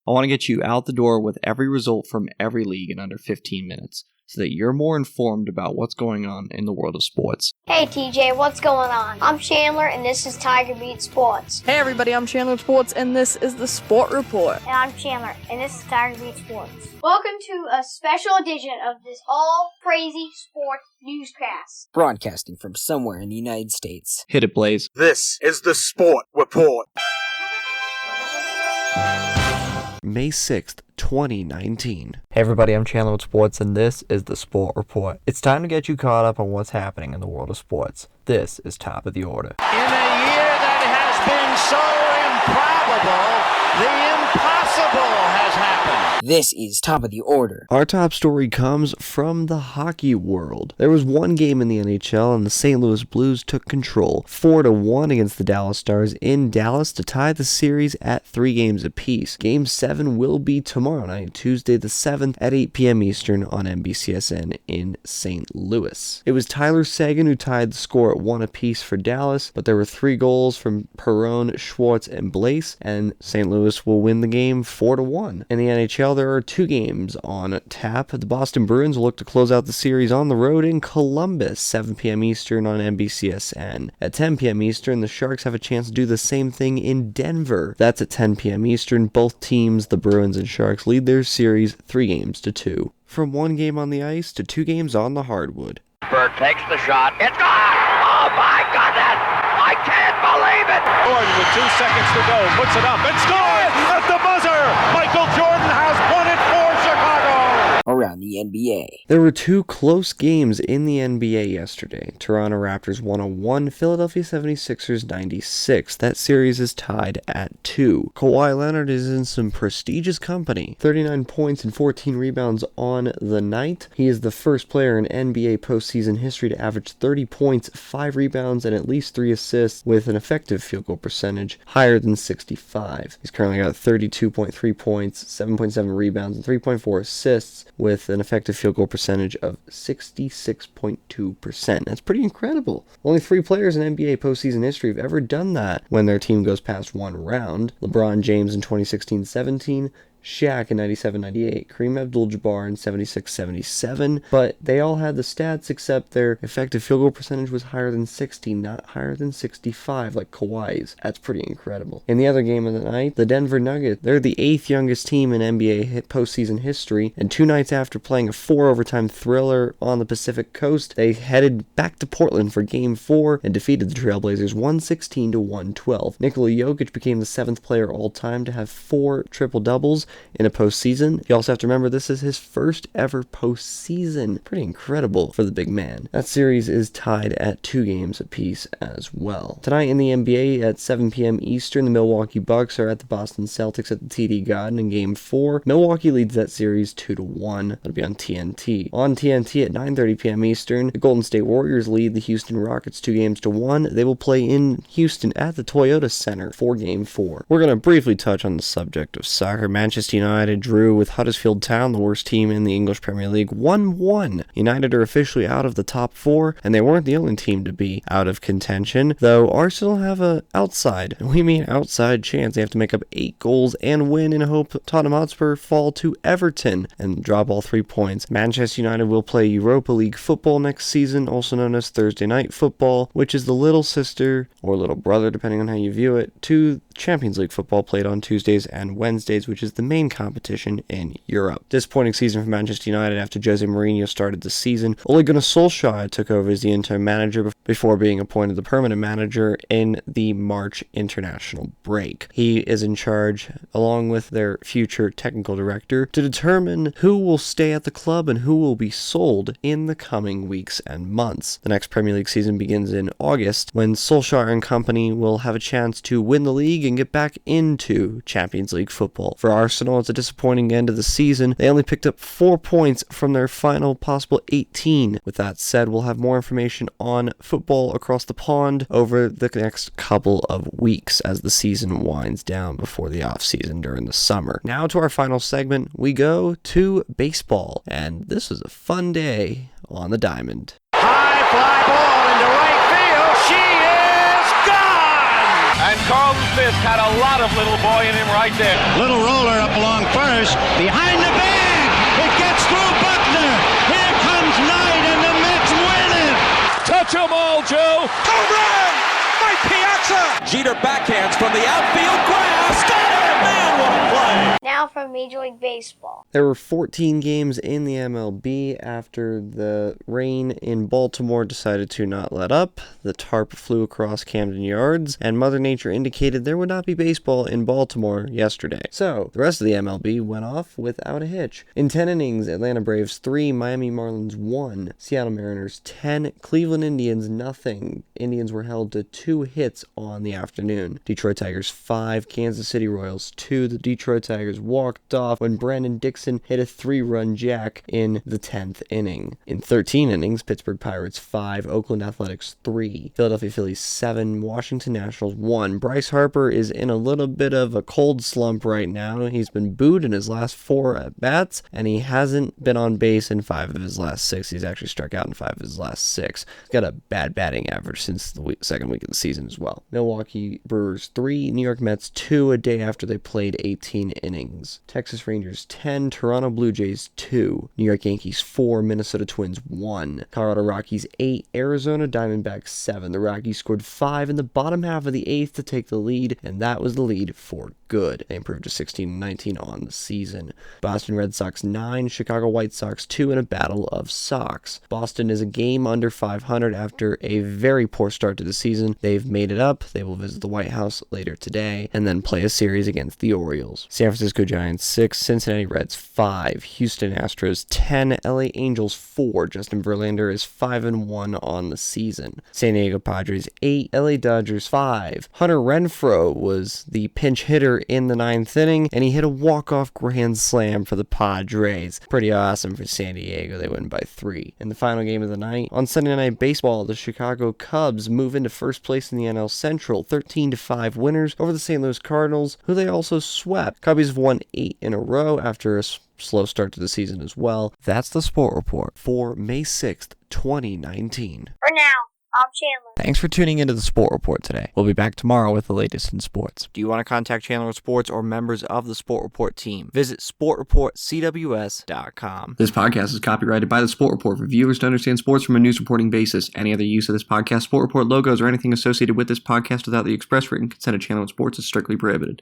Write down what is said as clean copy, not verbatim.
I want to get you out the door with every result from every league in under 15 minutes, so that you're more informed about what's going on in the world of sports. Hey TJ, what's going on? I'm Chandler and this is Tiger Beat Sports. Hey everybody, I'm Chandler Sports and this is the Sport Report. And I'm Chandler and this is Tiger Beat Sports. Welcome to a special edition of this all crazy sports newscast. Broadcasting from somewhere in the United States. Hit it, Blaze. This is the Sport Report. May 6th, 2019. Hey everybody, I'm Chandler with Sports, and this is the Sport Report. It's time to get you caught up on what's happening in the world of sports. This is Top of the Order. In a year that has been so improbable, the impossible has happened. This is Top of the Order. Our top story comes from the hockey world. There was one game in the NHL, and the St. Louis Blues took control 4-1 against the Dallas Stars in Dallas to tie the series at 3 games apiece. Game 7 will be tomorrow night, Tuesday the 7th at 8 p.m. Eastern on NBCSN in St. Louis. It was Tyler Seguin who tied the score at 1 apiece for Dallas, but there were 3 goals from Perron, Schwartz, and Blaise, and St. Louis will win the game 4-1. In the NHL, there are 2 games on tap. The Boston Bruins will look to close out the series on the road in Columbus, 7 p.m. Eastern on NBCSN. At 10 p.m. Eastern, the Sharks have a chance to do the same thing in Denver. That's at 10 p.m. Eastern. Both teams, the Bruins and Sharks, lead their series 3-2. From 1 game on the ice to 2 games on the hardwood. Bird takes the shot. It's gone! Oh my goodness! I can't believe it! Jordan with 2 seconds to go, puts it up and scores at the buzzer! Michael Jordan has won it for Chicago! Around the NBA. There were 2 close games in the NBA yesterday. Toronto Raptors 101, Philadelphia 76ers 96. That series is tied at 2. Kawhi Leonard is in some prestigious company. 39 points and 14 rebounds on the night. He is the first player in NBA postseason history to average 30 points, 5 rebounds, and at least 3 assists with an effective field goal percentage higher than 65. He's currently got 32.3 points, 7.7 rebounds, and 3.4 assists with an effective field goal percentage of 66.2%. That's pretty incredible. Only 3 players in NBA postseason history have ever done that when their team goes past 1 round. LeBron James in 2016-17, Shaq in 97-98, Kareem Abdul-Jabbar in 76-77, but they all had the stats except their effective field goal percentage was higher than 60, not higher than 65 like Kawhi's. That's pretty incredible. In the other game of the night, the Denver Nuggets, they're the 8th youngest team in NBA postseason history, and 2 nights after playing a 4-overtime thriller on the Pacific Coast, they headed back to Portland for Game 4 and defeated the Trailblazers 116-112. Nikola Jokic became the 7th player all-time to have 4 triple-doubles in a postseason. You also have to remember this is his first ever postseason. Pretty incredible for the big man. That series is tied at 2 games apiece as well. Tonight in the NBA at 7 p.m. Eastern, the Milwaukee Bucks are at the Boston Celtics at the TD Garden in Game 4. Milwaukee leads that series 2-1. That'll be on TNT. On TNT at 9:30 p.m. Eastern, the Golden State Warriors lead the Houston Rockets 2-1. They will play in Houston at the Toyota Center for Game 4. We're going to briefly touch on the subject of soccer. Manchester United drew with Huddersfield Town, the worst team in the English Premier League, 1-1. United are officially out of the top 4, and they weren't the only team to be out of contention, though Arsenal have a outside, and we mean outside chance. They have to make up 8 goals and win in hope Tottenham Hotspur fall to Everton and drop all 3 points. Manchester United will play Europa League football next season, also known as Thursday Night Football, which is the little sister, or little brother depending on how you view it, to Champions League football played on Tuesdays and Wednesdays, which is the main competition in Europe. Disappointing season for Manchester United after Jose Mourinho started the season. Ole Gunnar Solskjaer took over as the interim manager before being appointed the permanent manager in the March international break. He is in charge, along with their future technical director, to determine who will stay at the club and who will be sold in the coming weeks and months. The next Premier League season begins in August, when Solskjaer and company will have a chance to win the league and get back into Champions League football. For Arsenal, it's a disappointing end of the season. They only picked up 4 points from their final possible 18. With that said, we'll have more information on football across the pond over the next couple of weeks as the season winds down before the off-season during the summer. Now to our final segment, we go to baseball, and this was a fun day on the diamond. High fly ball into right field. She is gone! And Carlton Fisk had a lot of little boy in him right there. Little roller up along Rogers behind the bag. It gets through Buckner. Here comes Knight, and the Mets win it. Touch 'em all, Joe. Home run! Mike Piazza. Jeter backhands from the outfield grass. Got it! Man, what a play! Now from Major League Baseball. There were 14 games in the MLB after the rain in Baltimore decided to not let up. The tarp flew across Camden Yards, and Mother Nature indicated there would not be baseball in Baltimore yesterday. So, the rest of the MLB went off without a hitch. In 10 innings, Atlanta Braves 3, Miami Marlins 1, Seattle Mariners 10, Cleveland Indians nothing. Indians were held to 2 hits on the afternoon. Detroit Tigers 5, Kansas City Royals 2. The Detroit Tigers walked off when Brandon Dixon hit a 3-run jack in the 10th inning. In 13 innings, Pittsburgh Pirates 5, Oakland Athletics 3, Philadelphia Phillies 7, Washington Nationals 1. Bryce Harper is in a little bit of a cold slump right now. He's been booed in his last 4 at-bats, and he hasn't been on base in 5 of his last 6. He's actually struck out in 5 of his last 6. He's got a bad batting average since the second week of the season as well. Milwaukee Brewers 3, New York Mets 2, a day after they played 18 innings. Texas Rangers 10, Toronto Blue Jays 2, New York Yankees 4, Minnesota Twins 1, Colorado Rockies 8, Arizona Diamondbacks 7. The Rockies scored 5 in the bottom half of the 8th to take the lead, and that was the lead for good. They improved to 16-19 on the season. Boston Red Sox 9, Chicago White Sox 2 in a battle of Sox. Boston is a game under 500 after a very poor start to the season. They've made it up. They will visit the White House later today and then play a series against the Orioles. San Francisco Giants 6, Cincinnati Reds 5, Houston Astros 10, LA Angels 4. Justin Verlander is 5-1 on the season. San Diego Padres 8, LA Dodgers 5. Hunter Renfroe was the pinch hitter in the 9th inning, and he hit a walk-off grand slam for the Padres. Pretty awesome for San Diego. They win by 3. In the final game of the night, on Sunday Night Baseball, the Chicago Cubs move into first place in the NL Central, 13-5 winners over the St. Louis Cardinals, who they also swept. Cubbies have won 8 in a row after a slow start to the season as well. That's the Sport Report for May 6th, 2019. For now, I'm Chandler. Thanks for tuning into the Sport Report today. We'll be back tomorrow with the latest in sports. Do you want to contact Chandler Sports or members of the Sport Report team? Visit sportreportcws.com. This podcast is copyrighted by the Sport Report for viewers to understand sports from a news reporting basis. Any other use of this podcast, Sport Report logos, or anything associated with this podcast without the express written consent of Chandler Sports is strictly prohibited.